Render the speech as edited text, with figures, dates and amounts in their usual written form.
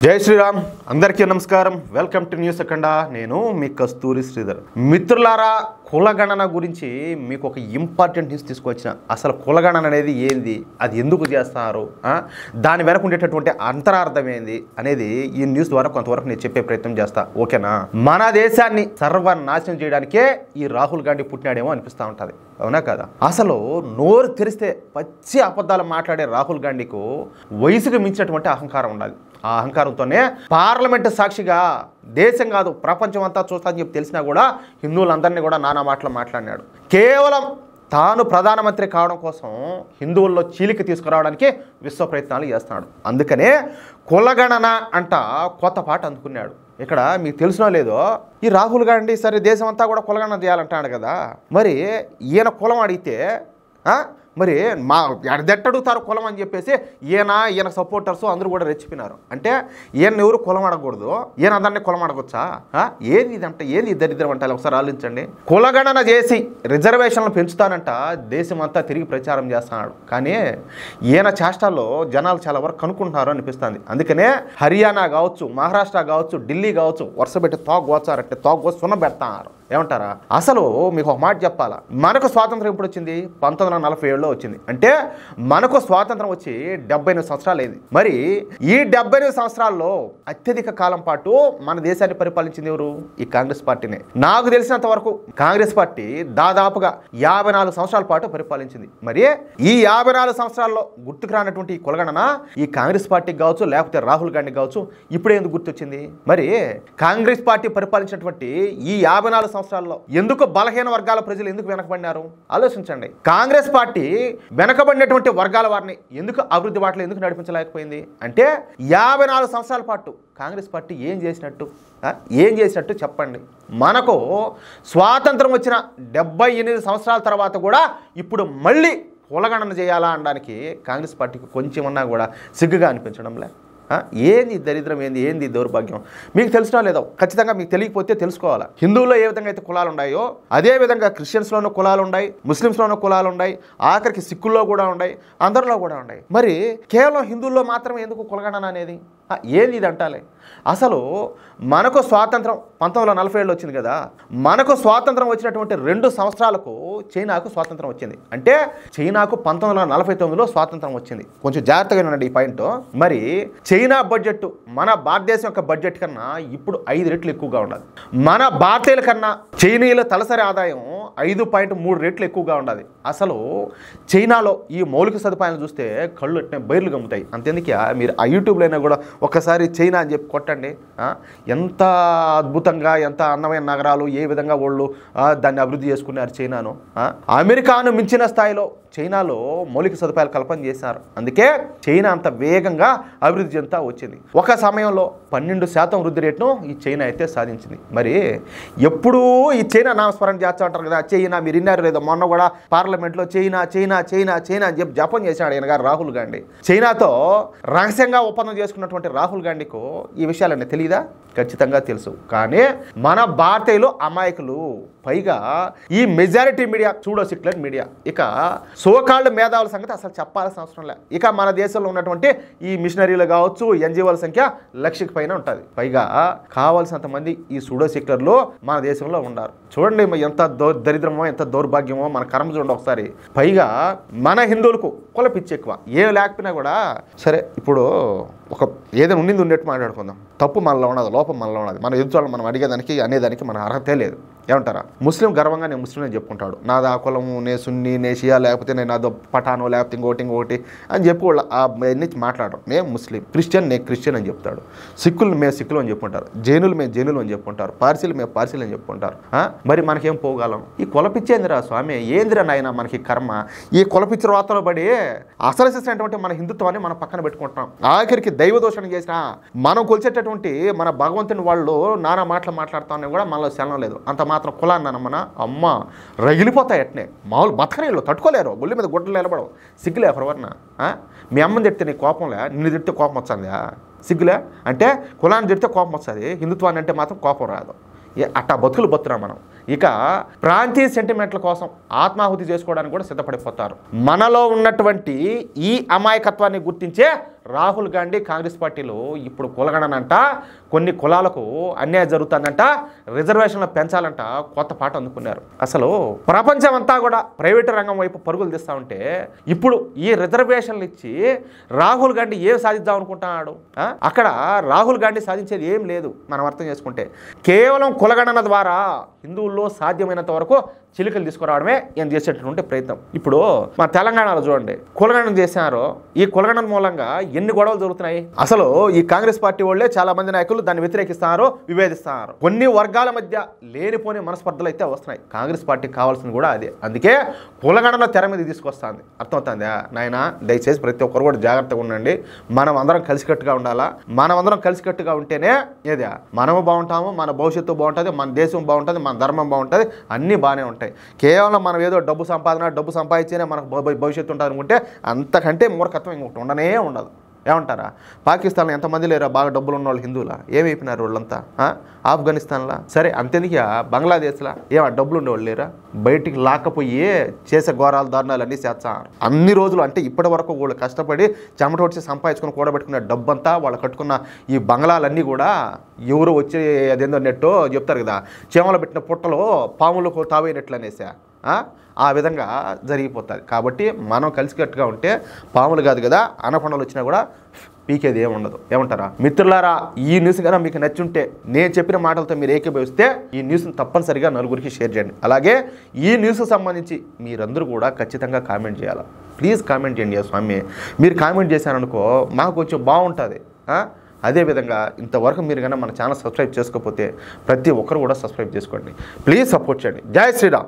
జై శ్రీరామ్ అందరికీ నమస్కారం వెల్కమ్ టు న్యూస్ అఖండ నేను మీ కస్తూరి శ్రీధర్ మిత్రులారా కులగణన గురించి మీకు ఒక ఇంపార్టెంట్ న్యూస్ తీసుకొచ్చిన అసలు కులగణన అనేది ఏంది అది ఎందుకు చేస్తారు దాని వెనక ఉండేటటువంటి అంతరార్థం ఏంది అనేది ఈ న్యూస్ ద్వారా కొంతవరకు నేను చెప్పే ప్రయత్నం చేస్తా ఓకేనా మన దేశాన్ని సర్వనాశనం చేయడానికే ఈ రాహుల్ గాంధీ పుట్టినాడేమో అనిపిస్తూ ఉంటుంది అవునా కదా అసలు నోరు తెరిస్తే పచ్చి అబద్ధాలు మాట్లాడే రాహుల్ గాంధీకు వయసుకు మించినటువంటి అహంకారం ఉండాలి ఆ అహంకారంతోనే పార్లమెంటు సాక్షిగా దేశం కాదు ప్రపంచం అంతా చూస్తా అని చెప్పి తెలిసినా కూడా హిందువులందరినీ కూడా నానా మాటలు మాట్లాడినాడు కేవలం తాను ప్రధానమంత్రి కావడం కోసం హిందువుల్లో చీలిక తీసుకురావడానికి విశ్వ ప్రయత్నాలు చేస్తున్నాడు అందుకనే కులగణన అంట కొత్త పాట అందుకున్నాడు ఇక్కడ మీకు తెలిసినో లేదో ఈ రాహుల్ గాంధీ సరే దేశం అంతా కూడా కులగణన చేయాలంటాడు కదా మరి ఈయన కులం అడిగితే మరి మా ఎడదెట్టడుగుతారు కులం అని చెప్పేసి ఈయన సపోర్టర్స్ అందరూ కూడా రెచ్చిపోయినారు అంటే ఈయన ఎవరు కులం అడగకూడదు ఈయన అందరినీ కులం అడగొచ్చా ఏది ఇదంటే ఏది దరిద్రం అంటే ఒకసారి ఆలోచించండి కులగణన చేసి రిజర్వేషన్లు పెంచుతానంట దేశం అంతా తిరిగి ప్రచారం చేస్తున్నాడు కానీ ఈయన చేష్టాల్లో జనాలు చాలా వరకు కనుక్కుంటున్నారు అనిపిస్తుంది అందుకనే హర్యానా కావచ్చు మహారాష్ట్ర కావచ్చు ఢిల్లీ కావచ్చు వరుస పెట్టి తోగోచారంటే తోగోసి సున్న పెడతారు ఏమంటారా అసలు మీకు ఒక మాట చెప్పాలా మనకు స్వాతంత్రం ఎప్పుడు వచ్చింది 1947లో వచ్చింది అంటే మనకు స్వాతంత్రం వచ్చి 78 సంవత్సరాలు అయింది మరి ఈ 78 సంవత్సరాల్లో అత్యధిక కాలం పాటు మన దేశాన్ని పరిపాలించింది ఎవరు ఈ కాంగ్రెస్ పార్టీనే నాకు తెలిసినంత వరకు కాంగ్రెస్ పార్టీ దాదాపుగా 54 సంవత్సరాల పాటు పరిపాలించింది మరి ఈ 54 సంవత్సరాల్లో గుర్తుకు రానటువంటి ఈ కులగణన ఈ కాంగ్రెస్ పార్టీకి కావచ్చు లేకపోతే రాహుల్ గాంధీ కావచ్చు ఇప్పుడే ఎందుకు గుర్తొచ్చింది మరి కాంగ్రెస్ పార్టీ పరిపాలించినటువంటి ఈ 54 సంవత్సరాల్లో ఎందుకు బలహీన వర్గాల ప్రజలు ఎందుకు వెనకబడినారు ఆలోచించండి కాంగ్రెస్ పార్టీ వెనకబడినటువంటి వర్గాల వారిని ఎందుకు అభివృద్ధి బాటలో ఎందుకు నడిపించలేకపోయింది అంటే 54 సంవత్సరాల పాటు కాంగ్రెస్ పార్టీ ఏం చేసినట్టు చెప్పండి మనకు స్వాతంత్రం వచ్చిన 78 సంవత్సరాల తర్వాత కూడా ఇప్పుడు మళ్ళీ కులగణన చేయాలా అనడానికి కాంగ్రెస్ పార్టీకి కొంచెమన్నా కూడా సిగ్గుగా అనిపించడంలే ఏంది దరిద్రం ఏంది దౌర్భాగ్యం మీకు తెలిసినా లేదో ఖచ్చితంగా మీకు తెలియకపోతే తెలుసుకోవాలా హిందువుల్లో ఏ విధంగా అయితే కులాలు ఉన్నాయో అదే విధంగా క్రిస్టియన్స్లోనూ కులాలు ఉన్నాయి ముస్లిమ్స్లోనూ కులాలు ఉన్నాయి ఆఖరికి సిక్కుల్లో కూడా ఉన్నాయి అందరిలో కూడా ఉన్నాయి మరి కేవలం హిందువుల్లో మాత్రమే ఎందుకు కులగణన అనేది ఏంది ఇది అంటాలే అసలు మనకు స్వాతంత్రం 1947లో వచ్చింది కదా మనకు స్వాతంత్రం వచ్చినటువంటి 2 సంవత్సరాలకు చైనాకు స్వాతంత్రం వచ్చింది అంటే చైనాకు 1949లో స్వాతంత్రం వచ్చింది కొంచెం జాగ్రత్తగా ఉండండి ఈ పాయింట్ మరి చైనా బడ్జెట్ మన భారతదేశం యొక్క బడ్జెట్ కన్నా ఇప్పుడు 5 రెట్లు ఎక్కువగా ఉండదు మన భారతీయుల కన్నా చైనీయుల తలసరి ఆదాయం 5.3 రెట్లు ఎక్కువగా ఉండదు అసలు చైనాలో ఈ మౌలిక సదుపాయాలు చూస్తే కళ్ళు బయర్లు గమ్ముతాయి అంతేందుకు మీరు ఆ యూట్యూబ్లో అయినా కూడా ఒకసారి చైనా అని చెప్పి కొట్టండి ఎంత అద్భుతంగా ఎంత అందమైన నగరాలు ఏ విధంగా వాళ్ళు దాన్ని అభివృద్ధి చేసుకున్నారు చైనాను అమెరికాను మించిన స్థాయిలో చైనాలో మౌలిక సదుపాయాలు కల్పన చేశారు అందుకే చైనా అంత వేగంగా అభివృద్ధి చెందుతూ వచ్చింది ఒక సమయంలో 12% వృద్ధి రేటును ఈ చైనా అయితే సాధించింది మరి ఎప్పుడూ ఈ చైనా నామస్మరణ చేస్తూ ఉంటారు కదా చైనా మీరు విన్నారు లేదో మొన్న కూడా పార్లమెంట్లో చైనా చైనా చైనా చైనా అని చెప్పి జపం చేశాడు ఆయన గారు రాహుల్ గాంధీ చైనాతో రహస్యంగా ఒప్పందం చేసుకున్నటువంటి రాహుల్ గాంధీకు ఈ విషయాలన్నీ తెలియదా ఖచ్చితంగా తెలుసు కానీ మన భారతీయులు అమాయకులు పైగా ఈ majority media pseudo secular media ఇక సోకాల్డ్ మేధావుల సంగతి అసలు చెప్పాల్సిన అవసరం లేదు ఇక మన దేశంలో ఉన్నటువంటి ఈ మిషనరీలు కావచ్చు ఎన్జిఓల సంఖ్య 1,00,000కి పైన ఉంటుంది పైగా కావాల్సినంత మంది ఈ సూడో సెక్యులర్లు మన దేశంలో ఉన్నారు చూడండి ఎంత దరిద్రమో ఎంత దౌర్భాగ్యమో మన కర్మ చూడండి ఒకసారి పైగా మన హిందువులకు కుల పిచ్చి ఎక్కువ ఏం లేకపోయినా కూడా సరే ఇప్పుడు ఒక ఏదైనా ఉండేట్టు మాట్లాడుకుందాం తప్పు మనలో ఉన్నది లోపం మనలో ఉన్నది మన ఎదుటి మనం అడిగేదానికి అనేదానికి మన అర్హతే లేదు ఏమంటారా ముస్లిం గర్వంగా నేను ముస్లిం అని చెప్పుకుంటాడు నాది ఆ కులము నే సున్ని నే షియా లేకపోతే నేను అదో పఠాను లేకపోతే ఇంకోటి అని చెప్పి వాళ్ళు అన్ని మాట్లాడరు నేను ముస్లిం క్రిస్టియన్ నేను క్రిస్టియన్ అని చెప్తాడు సిక్కులు మేము సిక్కులు అని చెప్పుకుంటారు జైనులు మేము జైనులు అని చెప్పుకుంటారు పార్సీలు మేము పార్సీలు అని చెప్పుకుంటారు మరి మనకేం పోగలం ఈ కులపిచ్చేందిరా స్వామి ఏందిరా నాయన మనకి కర్మ ఈ కులపిచ్చి రోతలో పడి అసలు చేసినటువంటి మన హిందుత్వాన్ని మనం పక్కన పెట్టుకుంటున్నాం ఆఖరికి దైవ దోషణ చేసినా మనం కొలిచేటటువంటి మన భగవంతుని వాళ్ళు నానా మాటలు మాట్లాడుతామని కూడా మనలో శలం లేదు అంత మాత్రం కులాన్ని నమ్మన అమ్మ రగిలిపోతాయి అట్నే మామూలు బతకనీళ్ళు తట్టుకోలేరు గుళ్ళ మీద గుడ్డలు నిలబడవు సిగ్గులే ఎవరివరన మీ అమ్మని తిడితే నీ కోపంలే నిన్ను తిడితే కోపం వస్తుందా సిగ్గులే అంటే కులాన్ని తిడితే కోపం వస్తుంది హిందుత్వాన్ని అంటే మాత్రం కోపం రాదు అట్టా బతుకులు బతున్నా మనం ఇక ప్రాంతీయ సెంటిమెంట్ల కోసం ఆత్మాహుతి చేసుకోవడానికి కూడా సిద్ధపడిపోతారు మనలో ఉన్నటువంటి ఈ అమాయకత్వాన్ని గుర్తించే రాహుల్ గాంధీ కాంగ్రెస్ పార్టీలో ఇప్పుడు కులగణనంట, కొన్ని కులాలకు అన్యాయం జరుగుతుందంట, రిజర్వేషన్లు పెంచాలంట కొత్త పాట అందుకున్నారు. అసలు ప్రపంచం అంతా కూడా ప్రైవేటు రంగం వైపు పరుగులు తీస్తూ ఉంటే ఇప్పుడు ఈ రిజర్వేషన్లు ఇచ్చి రాహుల్ గాంధీ ఏం సాధిద్దాం అనుకుంటున్నాడు? అక్కడ రాహుల్ గాంధీ సాధించేది ఏం లేదు. మనం అర్థం చేసుకుంటే కేవలం కులగణన ద్వారా హిందువుల్లో సాధ్యమైనంత వరకు చిలుకలు తీసుకురావడమే ఈయన చేసేటటువంటి ప్రయత్నం. ఇప్పుడు మన తెలంగాణలో చూడండి, కులగణన చేశారు. ఈ కులగణన మూలంగా ఎన్ని గొడవలు జరుగుతున్నాయి. అసలు ఈ కాంగ్రెస్ పార్టీ వాళ్ళే చాలా మంది నాయకులు దాన్ని వ్యతిరేకిస్తున్నారు, విభేదిస్తున్నారు. కొన్ని వర్గాల మధ్య లేనిపోని మనస్పర్ధలు అయితే వస్తున్నాయి. కాంగ్రెస్ పార్టీకి కావాల్సింది కూడా అదే. అందుకే కులగణన తెర మీద తీసుకొస్తుంది. అర్థమవుతుందా నాయన? దయచేసి ప్రతి ఒక్కరు కూడా జాగ్రత్తగా ఉండండి. మనం అందరం కలిసికట్టుగా ఉండాలా. మనం అందరం కలిసికట్టుగా ఉంటేనే ఏదే మనము బాగుంటాము, మన భవిష్యత్తు బాగుంటుంది, మన దేశం బాగుంటుంది, మన ధర్మం బాగుంటుంది, అన్నీ బాగానే ఉంటాయి. కేవలం మనం ఏదో డబ్బు సంపాదించేనే మనకు భవిష్యత్తు ఉంటుంది అనుకుంటే అంతకంటే మూర్ఖత్వం ఇంకొకటి ఉండనే ఉండదు. ఏమంటారా? పాకిస్తాన్లో ఎంతమంది లేరా బాగా డబ్బులు ఉన్న వాళ్ళు హిందువులా? ఏమైపోయినారు వాళ్ళంతా? ఆఫ్ఘనిస్తాన్లో సరే, అంతెందుకు బంగ్లాదేశ్లో డబ్బులు ఉండేవాళ్ళు లేరా? బయటికి లాక్కపోయి చేసే ఘోరాలు దారుణాలు అన్నీ చేస్తారు. అన్ని రోజులు అంటే ఇప్పటి వరకు వాళ్ళు కష్టపడి చెమట వచ్చి సంపాదించుకొని కూడబెట్టుకున్న డబ్బంతా వాళ్ళు కట్టుకున్న ఈ బంగ్లాలన్నీ కూడా ఎవరు వచ్చి అదేందో నెట్టో చెప్తారు కదా, చీమలు పెట్టిన పుట్టలో పాములకు తావేనట్లు అనేసా ఆ విధంగా జరిగిపోతుంది. కాబట్టి మనం కలిసికట్టుగా ఉంటే పాములు కాదు కదా, అనకొండలు వచ్చినా కూడా పీకేది ఏముండదు. ఏమంటారా మిత్రులారా? ఈ న్యూస్ కన్నా మీకు నచ్చుంటే, నేను చెప్పిన మాటలతో మీరు ఏకీభవిస్తే ఈ న్యూస్ని తప్పనిసరిగా నలుగురికి షేర్ చేయండి. అలాగే ఈ న్యూస్కి సంబంధించి మీరందరూ కూడా ఖచ్చితంగా కామెంట్ చేయాలి. ప్లీజ్ కామెంట్ చేయండి స్వామి. మీరు కామెంట్ చేశారనుకో మాకు కొంచెం బాగుంటుంది. అదేవిధంగా ఇంతవరకు మీరు కన్నా మన ఛానల్ సబ్స్క్రైబ్ చేసుకోకపోతే ప్రతి ఒక్కరు కూడా సబ్స్క్రైబ్ చేసుకోండి. ప్లీజ్ సపోర్ట్ చేయండి. జై శ్రీరామ్.